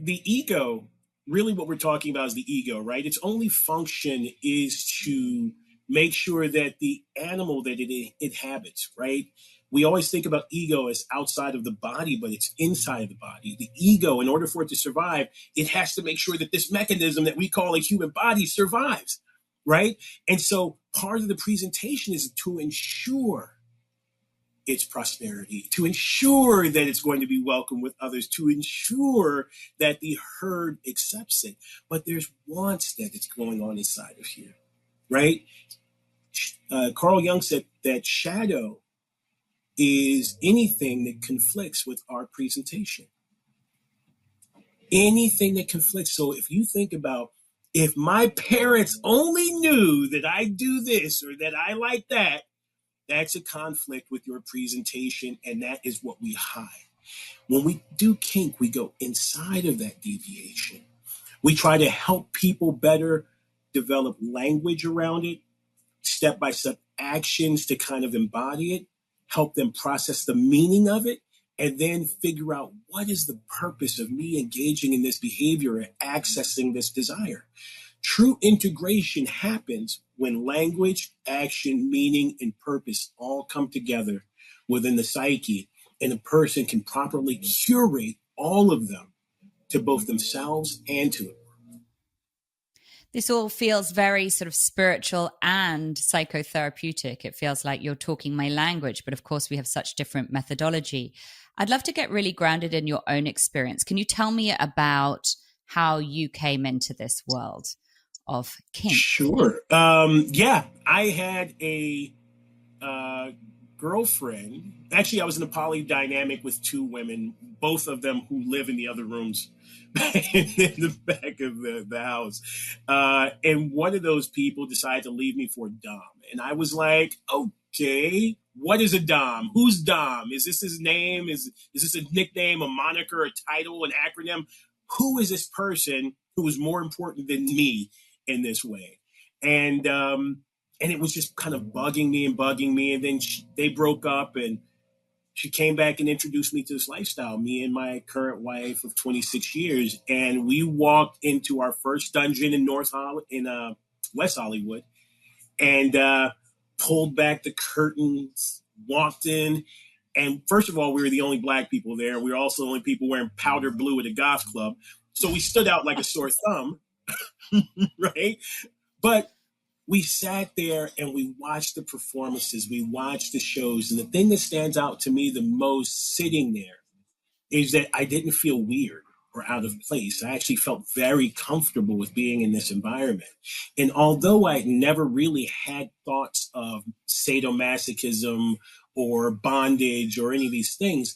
the ego, really what we're talking about is the ego, right? Its only function is to make sure that the animal that it inhabits, right? We always think about ego as outside of the body, but it's inside of the body. The ego, in order for it to survive, it has to make sure that this mechanism that we call a human body survives, right? And so part of the presentation is to ensure its prosperity, to ensure that it's going to be welcome with others, to ensure that the herd accepts it. But there's wants that it's going on inside of here, right? Carl Jung said that shadow is anything that conflicts with our presentation. Anything that conflicts. So if you think about, if my parents only knew that I do this or that I like that, that's a conflict with your presentation, and that is what we hide. When we do kink, we go inside of that deviation. We try to help people better develop language around it, step-by-step actions to kind of embody it, help them process the meaning of it, and then figure out what is the purpose of me engaging in this behavior and accessing this desire. True integration happens when language, action, meaning, and purpose all come together within the psyche, and a person can properly curate all of them to both themselves and to it. This all feels very sort of spiritual and psychotherapeutic. It feels like you're talking my language, but of course we have such different methodology. I'd love to get really grounded in your own experience. Can you tell me about how you came into this world of kink? Sure. Yeah, I had a girlfriend. Actually, I was in a poly dynamic with two women, both of them who live in the other rooms in the back of the house. And one of those people decided to leave me for Dom. And I was like, okay, what is a Dom? Who's Dom? Is this his name? Is this a nickname, a moniker, a title, an acronym? Who is this person who is more important than me in this way? And it was just kind of bugging me. And then they broke up, and she came back and introduced me to this lifestyle, me and my current wife of 26 years. And we walked into our first dungeon in West Hollywood, and pulled back the curtains, walked in. And first of all, we were the only Black people there. We were also the only people wearing powder blue at a goth club. So we stood out like a sore thumb, right? But we sat there and we watched the performances, we watched the shows. And the thing that stands out to me the most sitting there is that I didn't feel weird or out of place. I actually felt very comfortable with being in this environment. And although I never really had thoughts of sadomasochism or bondage or any of these things,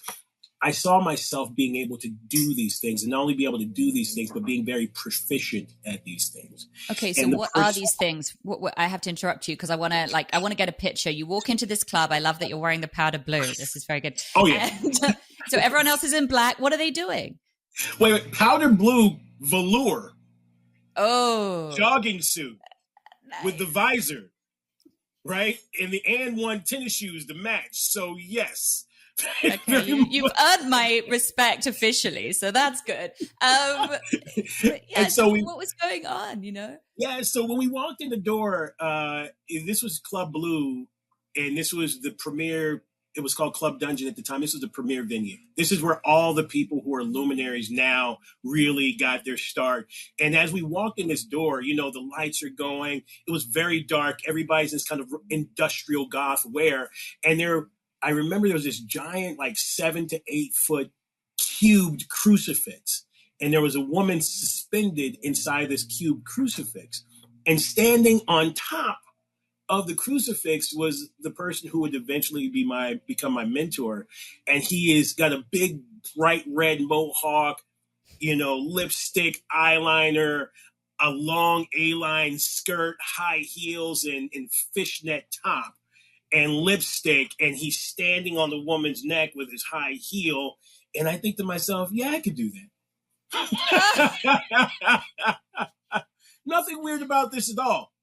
I saw myself being able to do these things, and not only be able to do these things, but being very proficient at these things. Okay, so what are these things? What, I have to interrupt you because I want to get a picture. You walk into this club. I love that you're wearing the powder blue. This is very good. Oh yeah. And, so everyone else is in black. What are they doing? Wait, powder blue velour. Oh, jogging suit nice. With the visor, right? And the And1 tennis shoes to match. So yes. Okay, you've earned my respect officially, so that's good. Yeah, and so what was going on, Yeah, so when we walked in the door, this was Club Blue, and this was the premier. It was called Club Dungeon at the time. This was the premier venue. This is where all the people who are luminaries now really got their start. And as we walked in this door, the lights are going. It was very dark. Everybody's in this kind of industrial goth wear, and I remember there was this giant, 7 to 8 foot cubed crucifix. And there was a woman suspended inside this cubed crucifix. And standing on top of the crucifix was the person who would eventually become my mentor. And he has got a big, bright red mohawk, lipstick, eyeliner, a long A-line skirt, high heels, and fishnet top. And lipstick, and he's standing on the woman's neck with his high heel. And I think to myself, yeah, I could do that. Nothing weird about this at all,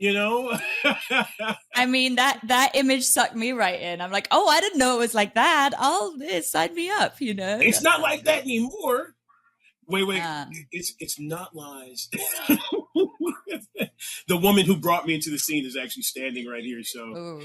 I mean, that image sucked me right in. I'm like, oh, I didn't know it was like that. Sign me up, It's not like that anymore. Wait. Um, It's not lies. The woman who brought me into the scene is actually standing right here. So ooh.